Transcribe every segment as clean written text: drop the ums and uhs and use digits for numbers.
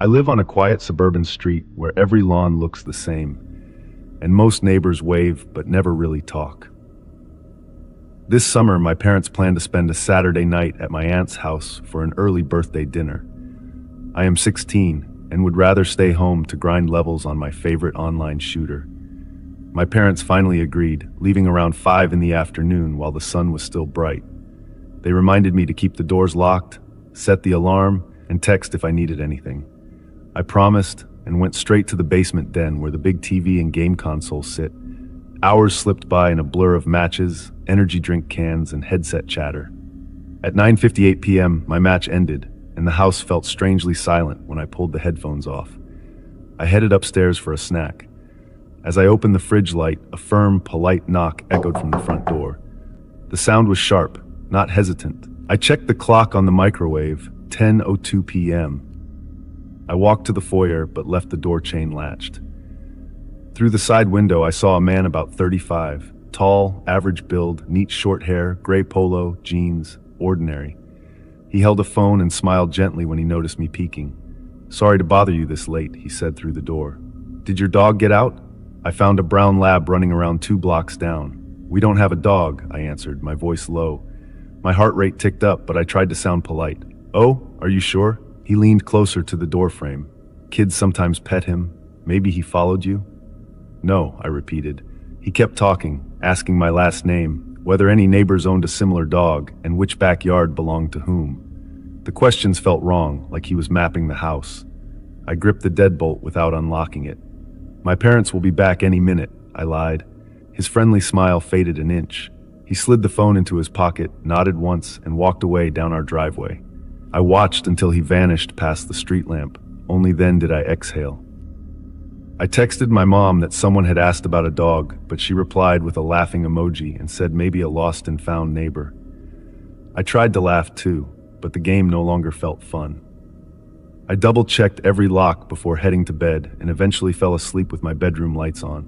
I live on a quiet suburban street where every lawn looks the same, and most neighbors wave but never really talk. This summer, my parents plan to spend a Saturday night at my aunt's house for an early birthday dinner. I am 16 and would rather stay home to grind levels on my favorite online shooter. My parents finally agreed, leaving around 5 in the afternoon while the sun was still bright. They reminded me to keep the doors locked, set the alarm, and text if I needed anything. I promised and went straight to the basement den where the big TV and game consoles sit. Hours slipped by in a blur of matches, energy drink cans, and headset chatter. At 9:58 p.m., my match ended, and the house felt strangely silent when I pulled the headphones off. I headed upstairs for a snack. As I opened the fridge light, a firm, polite knock echoed from the front door. The sound was sharp, not hesitant. I checked the clock on the microwave, 10:02 p.m. I walked to the foyer, but left the door chain latched. Through the side window, I saw a man about 35, tall, average build, neat short hair, gray polo, jeans, ordinary. He held a phone and smiled gently when he noticed me peeking. "Sorry to bother you this late," he said through the door. "Did your dog get out?" "I found a brown lab running around 2 blocks down." "We don't have a dog," I answered, my voice low. My heart rate ticked up, but I tried to sound polite. "Oh, are you sure?" He leaned closer to the doorframe. "Kids sometimes pet him. Maybe he followed you?" "No," I repeated. He kept talking, asking my last name, whether any neighbors owned a similar dog, and which backyard belonged to whom. The questions felt wrong, like he was mapping the house. I gripped the deadbolt without unlocking it. "My parents will be back any minute," I lied. His friendly smile faded an inch. He slid the phone into his pocket, nodded once, and walked away down our driveway. I watched until he vanished past the street lamp. Only then did I exhale. I texted my mom that someone had asked about a dog, but she replied with a laughing emoji and said maybe a lost and found neighbor. I tried to laugh too, but the game no longer felt fun. I double-checked every lock before heading to bed and eventually fell asleep with my bedroom lights on.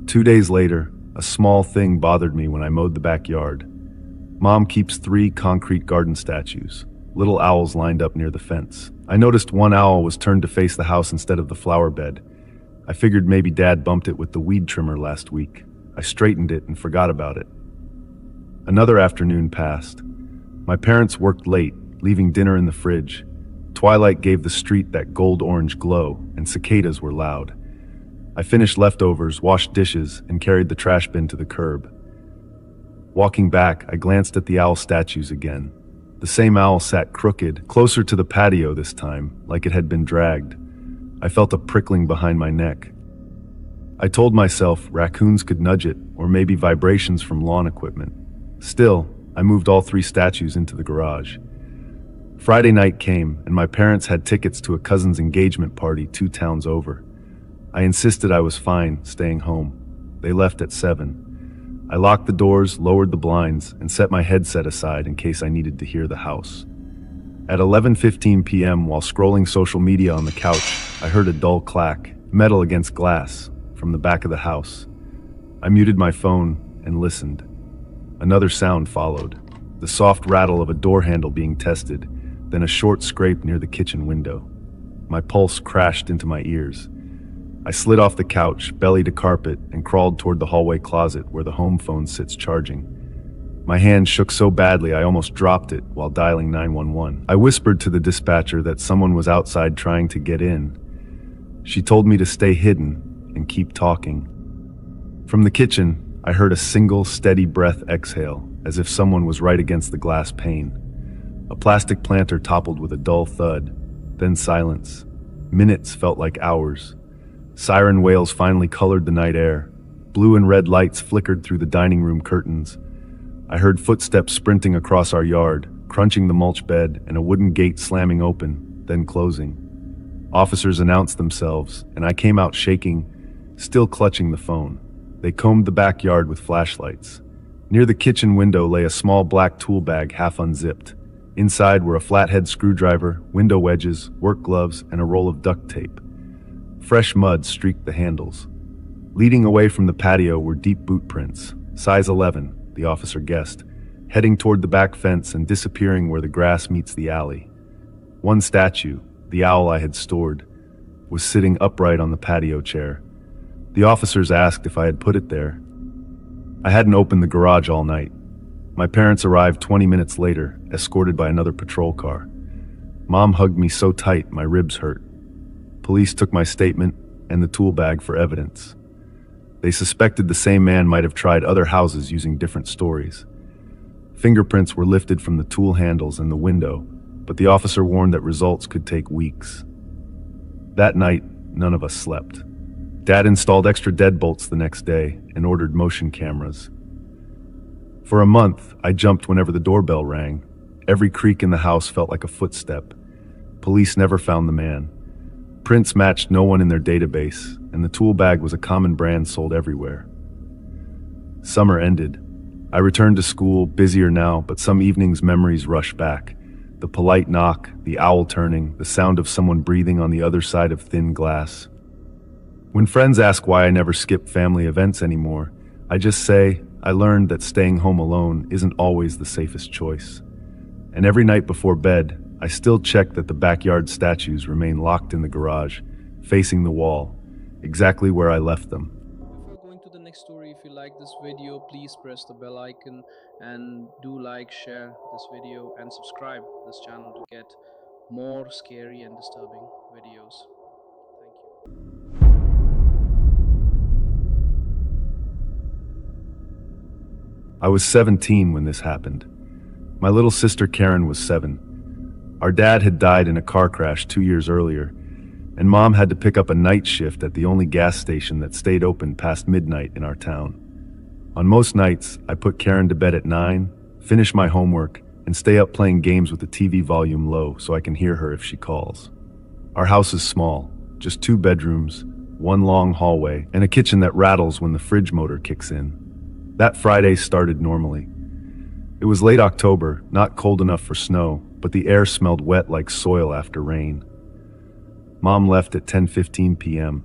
2 days later, a small thing bothered me when I mowed the backyard. Mom keeps 3 concrete garden statues, little owls lined up near the fence. I noticed one owl was turned to face the house instead of the flower bed. I figured maybe Dad bumped it with the weed trimmer last week. I straightened it and forgot about it. Another afternoon passed. My parents worked late, leaving dinner in the fridge. Twilight gave the street that gold-orange glow, and cicadas were loud. I finished leftovers, washed dishes, and carried the trash bin to the curb. Walking back, I glanced at the owl statues again. The same owl sat crooked, closer to the patio this time, like it had been dragged. I felt a prickling behind my neck. I told myself raccoons could nudge it, or maybe vibrations from lawn equipment. Still, I moved all 3 statues into the garage. Friday night came, and my parents had tickets to a cousin's engagement party 2 towns over. I insisted I was fine staying home. They left at 7. I locked the doors, lowered the blinds, and set my headset aside in case I needed to hear the house. At 11:15 p.m., while scrolling social media on the couch, I heard a dull clack, metal against glass, from the back of the house. I muted my phone and listened. Another sound followed, the soft rattle of a door handle being tested, then a short scrape near the kitchen window. My pulse crashed into my ears. I slid off the couch, belly to carpet, and crawled toward the hallway closet where the home phone sits charging. My hand shook so badly I almost dropped it while dialing 911. I whispered to the dispatcher that someone was outside trying to get in. She told me to stay hidden and keep talking. From the kitchen, I heard a single steady breath exhale, as if someone was right against the glass pane. A plastic planter toppled with a dull thud, then silence. Minutes felt like hours. Siren wails finally colored the night air. Blue and red lights flickered through the dining room curtains. I heard footsteps sprinting across our yard, crunching the mulch bed, and a wooden gate slamming open, then closing. Officers announced themselves, and I came out shaking, still clutching the phone. They combed the backyard with flashlights. Near the kitchen window lay a small black tool bag half unzipped. Inside were a flathead screwdriver, window wedges, work gloves, and a roll of duct tape. Fresh mud streaked the handles. Leading away from the patio were deep boot prints, size 11, the officer guessed, heading toward the back fence and disappearing where the grass meets the alley. One statue, the owl I had stored, was sitting upright on the patio chair. The officers asked if I had put it there. I hadn't opened the garage all night. My parents arrived 20 minutes later, escorted by another patrol car. Mom hugged me so tight my ribs hurt. Police took my statement and the tool bag for evidence. They suspected the same man might have tried other houses using different stories. Fingerprints were lifted from the tool handles and the window, but the officer warned that results could take weeks. That night, none of us slept. Dad installed extra deadbolts the next day and ordered motion cameras. For a month, I jumped whenever the doorbell rang. Every creak in the house felt like a footstep. Police never found the man. Prints matched no one in their database, and the tool bag was a common brand sold everywhere. Summer ended. I returned to school, busier now, but some evenings memories rush back. The polite knock, the owl turning, the sound of someone breathing on the other side of thin glass. When friends ask why I never skip family events anymore, I just say, I learned that staying home alone isn't always the safest choice. And every night before bed, I still check that the backyard statues remain locked in the garage, facing the wall, exactly where I left them. Before going to the next story, if you like this video, please press the bell icon and do like, share this video and subscribe this channel to get more scary and disturbing videos. Thank you. I was 17 when this happened. My little sister Karen was 7. Our dad had died in a car crash 2 years earlier, and Mom had to pick up a night shift at the only gas station that stayed open past midnight in our town. On most nights, I put Karen to bed at 9, finish my homework, and stay up playing games with the TV volume low so I can hear her if she calls. Our house is small, just 2 bedrooms, 1 long hallway, and a kitchen that rattles when the fridge motor kicks in. That Friday started normally. It was late October, not cold enough for snow, but the air smelled wet like soil after rain. Mom left at 10:15 p.m.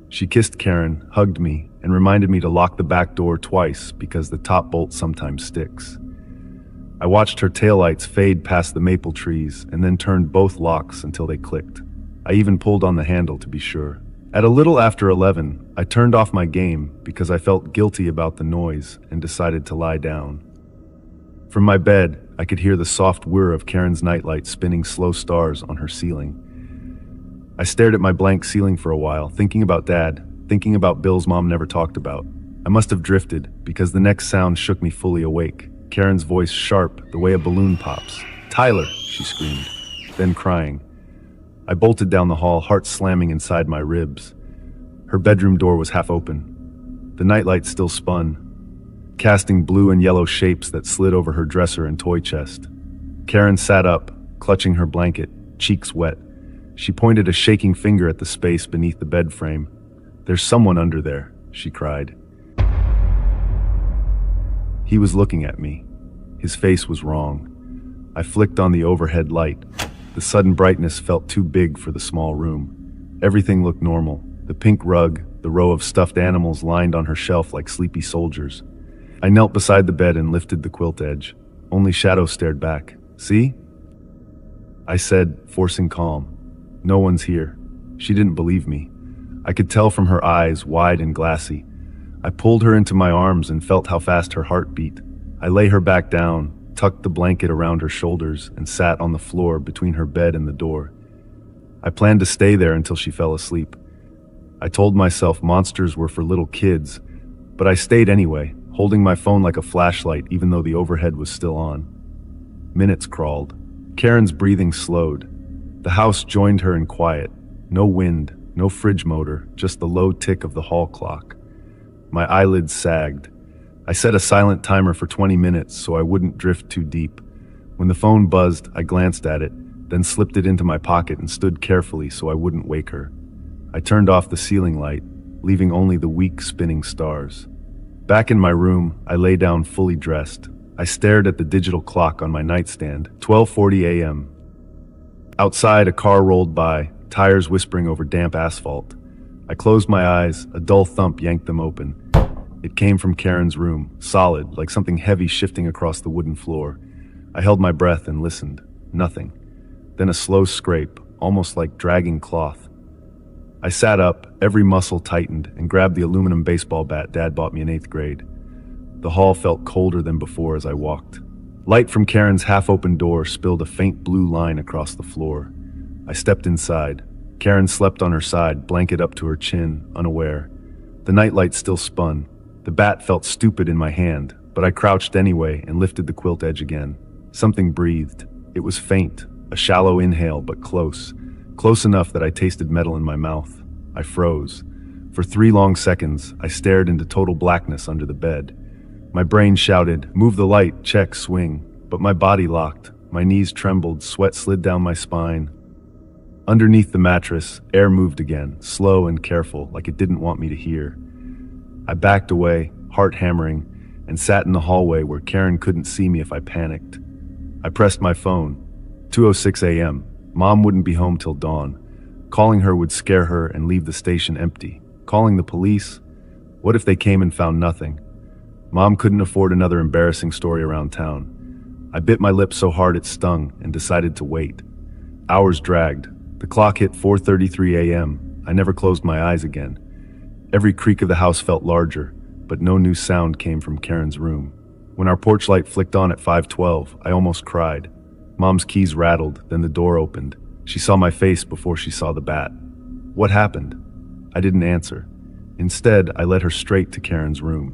She kissed Karen, hugged me, and reminded me to lock the back door twice because the top bolt sometimes sticks. I watched her taillights fade past the maple trees and then turned both locks until they clicked. I even pulled on the handle to be sure. At a little after 11, I turned off my game because I felt guilty about the noise and decided to lie down. From my bed, I could hear the soft whir of Karen's nightlight spinning slow stars on her ceiling. I stared at my blank ceiling for a while, thinking about Dad, thinking about bills Mom never talked about. I must have drifted because the next sound shook me fully awake. Karen's voice sharp, the way a balloon pops. "Tyler," she screamed, then crying. I bolted down the hall, heart slamming inside my ribs. Her bedroom door was half open. The nightlight still spun, casting blue and yellow shapes that slid over her dresser and toy chest. Karen sat up, clutching her blanket, cheeks wet. She pointed a shaking finger at the space beneath the bed frame. "There's someone under there," she cried. He was looking at me. His face was wrong. I flicked on the overhead light. The sudden brightness felt too big for the small room. Everything looked normal. The pink rug, the row of stuffed animals lined on her shelf like sleepy soldiers. I knelt beside the bed and lifted the quilt edge. Only Shadow stared back. "See?" I said, forcing calm. "No one's here." She didn't believe me. I could tell from her eyes, wide and glassy. I pulled her into my arms and felt how fast her heart beat. I lay her back down, tucked the blanket around her shoulders, and sat on the floor between her bed and the door. I planned to stay there until she fell asleep. I told myself monsters were for little kids, but I stayed anyway, holding my phone like a flashlight even though the overhead was still on. Minutes crawled. Karen's breathing slowed. The house joined her in quiet. No wind, no fridge motor, just the low tick of the hall clock. My eyelids sagged. I set a silent timer for 20 minutes so I wouldn't drift too deep. When the phone buzzed, I glanced at it, then slipped it into my pocket and stood carefully so I wouldn't wake her. I turned off the ceiling light, leaving only the weak spinning stars. Back in my room, I lay down fully dressed. I stared at the digital clock on my nightstand, 12:40 a.m. Outside, a car rolled by, tires whispering over damp asphalt. I closed my eyes, a dull thump yanked them open. It came from Karen's room, solid, like something heavy shifting across the wooden floor. I held my breath and listened. Nothing. Then a slow scrape, almost like dragging cloth. I sat up, every muscle tightened, and grabbed the aluminum baseball bat Dad bought me in 8th grade. The hall felt colder than before as I walked. Light from Karen's half-open door spilled a faint blue line across the floor. I stepped inside. Karen slept on her side, blanket up to her chin, unaware. The nightlight still spun. The bat felt stupid in my hand, but I crouched anyway and lifted the quilt edge again. Something breathed. It was faint, a shallow inhale, but close. Close enough that I tasted metal in my mouth. I froze. For 3 long seconds, I stared into total blackness under the bed. My brain shouted, "Move the light, check, swing." But my body locked. My knees trembled, sweat slid down my spine. Underneath the mattress, air moved again, slow and careful, like it didn't want me to hear. I backed away, heart hammering, and sat in the hallway where Karen couldn't see me if I panicked. I pressed my phone. 2:06 a.m. Mom wouldn't be home till dawn. Calling her would scare her and leave the station empty. Calling the police? What if they came and found nothing? Mom couldn't afford another embarrassing story around town. I bit my lip so hard it stung and decided to wait. Hours dragged. The clock hit 4:33 a.m. I never closed my eyes again. Every creak of the house felt larger, but no new sound came from Karen's room. When our porch light flicked on at 5:12, I almost cried. Mom's keys rattled, then the door opened. She saw my face before she saw the bat. What happened? I didn't answer. Instead, I led her straight to Karen's room.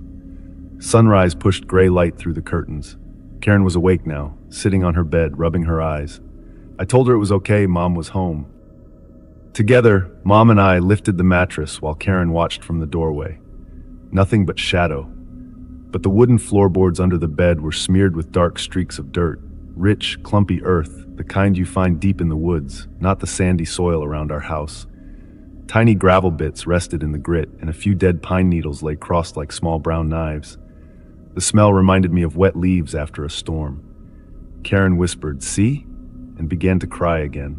Sunrise pushed gray light through the curtains. Karen was awake now, sitting on her bed, rubbing her eyes. I told her it was okay, Mom was home. Together, Mom and I lifted the mattress while Karen watched from the doorway. Nothing but shadow. But the wooden floorboards under the bed were smeared with dark streaks of dirt, rich, clumpy earth, the kind you find deep in the woods, not the sandy soil around our house. Tiny gravel bits rested in the grit, and a few dead pine needles lay crossed like small brown knives. The smell reminded me of wet leaves after a storm. Karen whispered, "See?" and began to cry again.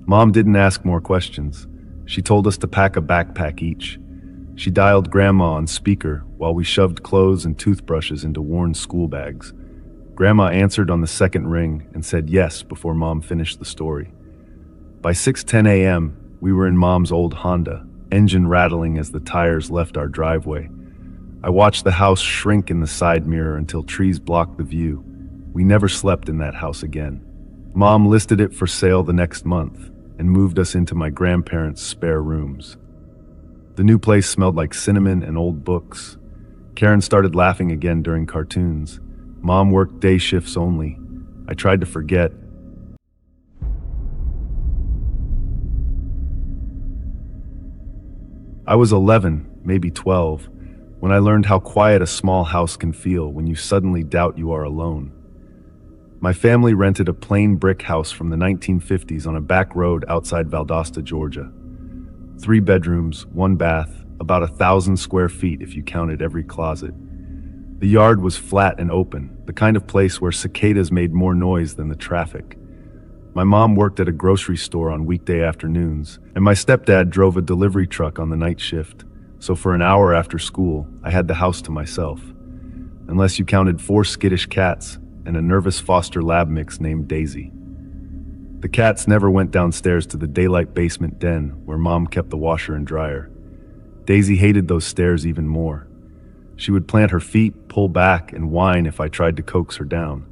Mom didn't ask more questions. She told us to pack a backpack each. She dialed Grandma on speaker while we shoved clothes and toothbrushes into worn school bags. Grandma answered on the second ring and said yes before Mom finished the story. By 6:10 a.m., we were in Mom's old Honda, engine rattling as the tires left our driveway. I watched the house shrink in the side mirror until trees blocked the view. We never slept in that house again. Mom listed it for sale the next month and moved us into my grandparents' spare rooms. The new place smelled like cinnamon and old books. Karen started laughing again during cartoons. Mom worked day shifts only. I tried to forget. I was 11, maybe 12, when I learned how quiet a small house can feel when you suddenly doubt you are alone. My family rented a plain brick house from the 1950s on a back road outside Valdosta, Georgia. 3 bedrooms, 1 bath, about 1,000 square feet if you counted every closet. The yard was flat and open, the kind of place where cicadas made more noise than the traffic. My mom worked at a grocery store on weekday afternoons, and my stepdad drove a delivery truck on the night shift, so for an hour after school, I had the house to myself. Unless you counted 4 skittish cats and a nervous foster lab mix named Daisy. The cats never went downstairs to the daylight basement den where Mom kept the washer and dryer. Daisy hated those stairs even more. She would plant her feet, pull back, and whine if I tried to coax her down.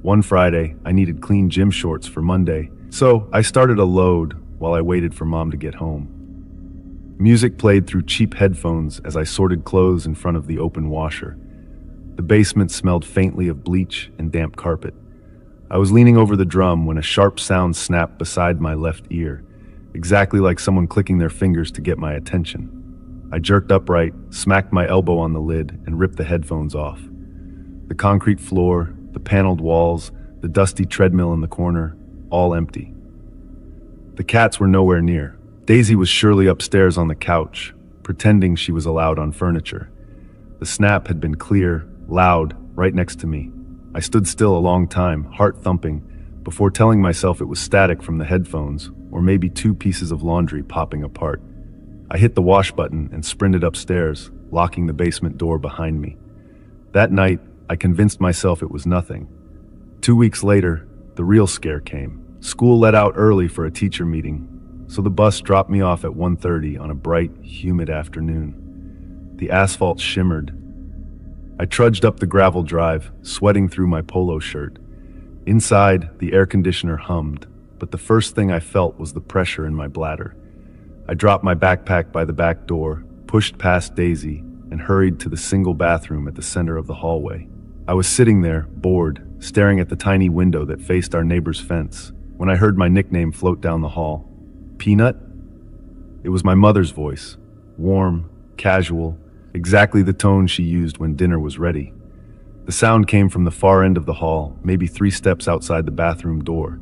One Friday, I needed clean gym shorts for Monday, so I started a load while I waited for Mom to get home. Music played through cheap headphones as I sorted clothes in front of the open washer. The basement smelled faintly of bleach and damp carpet. I was leaning over the drum when a sharp sound snapped beside my left ear, exactly like someone clicking their fingers to get my attention. I jerked upright, smacked my elbow on the lid, and ripped the headphones off. The concrete floor, the paneled walls, the dusty treadmill in the corner, all empty. The cats were nowhere near. Daisy was surely upstairs on the couch, pretending she was allowed on furniture. The snap had been clear, loud, right next to me. I stood still a long time, heart thumping, before telling myself it was static from the headphones, or maybe 2 pieces of laundry popping apart. I hit the wash button and sprinted upstairs, locking the basement door behind me. That night, I convinced myself it was nothing. 2 weeks later, the real scare came. School let out early for a teacher meeting, so the bus dropped me off at 1:30 on a bright, humid afternoon. The asphalt shimmered. I trudged up the gravel drive, sweating through my polo shirt. Inside, the air conditioner hummed, but the first thing I felt was the pressure in my bladder. I dropped my backpack by the back door, pushed past Daisy, and hurried to the single bathroom at the center of the hallway. I was sitting there, bored, staring at the tiny window that faced our neighbor's fence, when I heard my nickname float down the hall. Peanut? It was my mother's voice, warm, casual, exactly the tone she used when dinner was ready. The sound came from the far end of the hall, maybe 3 steps outside the bathroom door.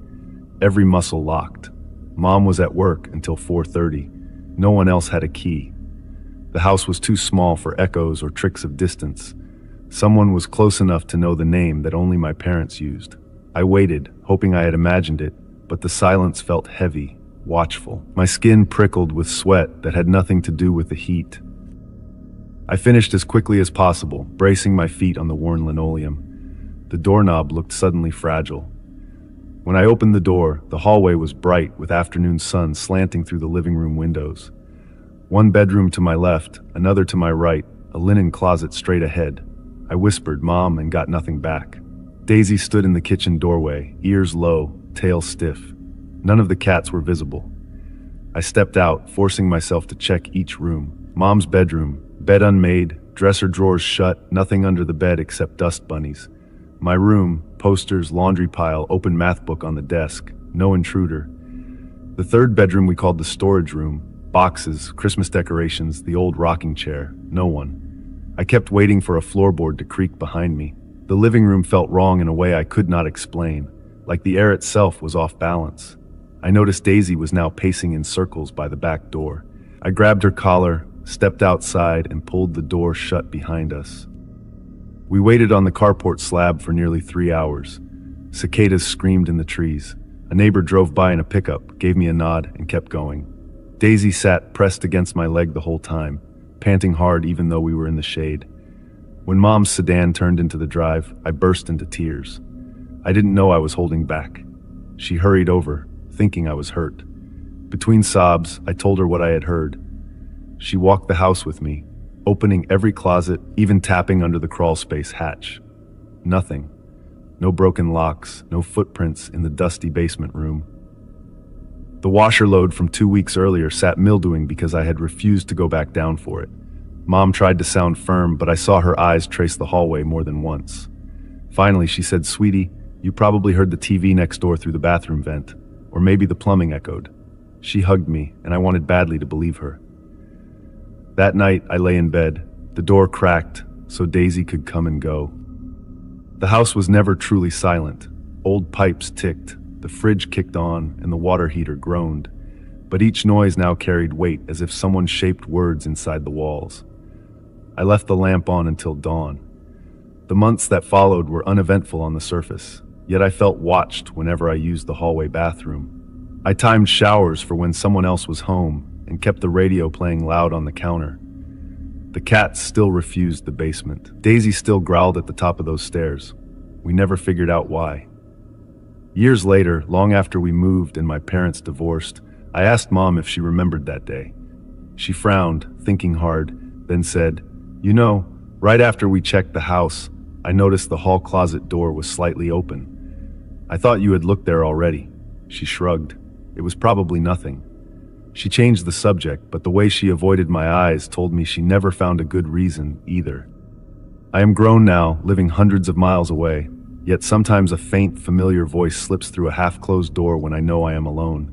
Every muscle locked. Mom was at work until 4:30. No one else had a key. The house was too small for echoes or tricks of distance. Someone was close enough to know the name that only my parents used. I waited, hoping I had imagined it, but the silence felt heavy, watchful. My skin prickled with sweat that had nothing to do with the heat. I finished as quickly as possible, bracing my feet on the worn linoleum. The doorknob looked suddenly fragile. When I opened the door, the hallway was bright with afternoon sun slanting through the living room windows. One bedroom to my left, another to my right, a linen closet straight ahead. I whispered, "Mom," and got nothing back. Daisy stood in the kitchen doorway, ears low, tail stiff. None of the cats were visible. I stepped out, forcing myself to check each room. Mom's bedroom, bed unmade, dresser drawers shut, nothing under the bed except dust bunnies. My room, posters, laundry pile, open math book on the desk, no intruder. The third bedroom we called the storage room, boxes, Christmas decorations, the old rocking chair, no one. I kept waiting for a floorboard to creak behind me. The living room felt wrong in a way I could not explain, like the air itself was off balance. I noticed Daisy was now pacing in circles by the back door. I grabbed her collar, stepped outside, and pulled the door shut behind us. We waited on the carport slab for nearly 3 hours. Cicadas screamed in the trees. A neighbor drove by in a pickup, gave me a nod, and kept going. Daisy sat pressed against my leg the whole time, panting hard even though we were in the shade. When Mom's sedan turned into the drive, I burst into tears. I didn't know I was holding back. She hurried over, thinking I was hurt. Between sobs, I told her what I had heard. She walked the house with me, opening every closet, even tapping under the crawl space hatch. Nothing. No broken locks, no footprints in the dusty basement room. The washer load from 2 weeks earlier sat mildewing because I had refused to go back down for it. Mom tried to sound firm, but I saw her eyes trace the hallway more than once. Finally, she said, "Sweetie, you probably heard the TV next door through the bathroom vent, or maybe the plumbing echoed." She hugged me, and I wanted badly to believe her. That night, I lay in bed. The door cracked, so Daisy could come and go. The house was never truly silent. Old pipes ticked, the fridge kicked on, and the water heater groaned. But each noise now carried weight, as if someone shaped words inside the walls. I left the lamp on until dawn. The months that followed were uneventful on the surface, yet I felt watched whenever I used the hallway bathroom. I timed showers for when someone else was home and kept the radio playing loud on the counter. The cats still refused the basement. Daisy still growled at the top of those stairs. We never figured out why. Years later, long after we moved and my parents divorced, I asked Mom if she remembered that day. She frowned, thinking hard, then said, "You know, right after we checked the house, I noticed the hall closet door was slightly open. I thought you had looked there already." She shrugged. It was probably nothing. She changed the subject, but the way she avoided my eyes told me she never found a good reason either. I am grown now, living hundreds of miles away, yet sometimes a faint, familiar voice slips through a half-closed door when I know I am alone.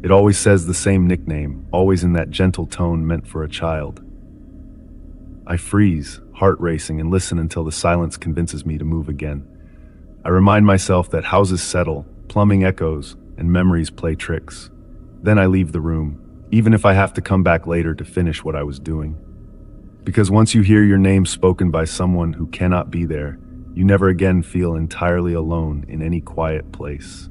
It always says the same nickname, always in that gentle tone meant for a child. I freeze, heart racing, and listen until the silence convinces me to move again. I remind myself that houses settle, plumbing echoes, and memories play tricks. Then I leave the room, even if I have to come back later to finish what I was doing. Because once you hear your name spoken by someone who cannot be there, you never again feel entirely alone in any quiet place.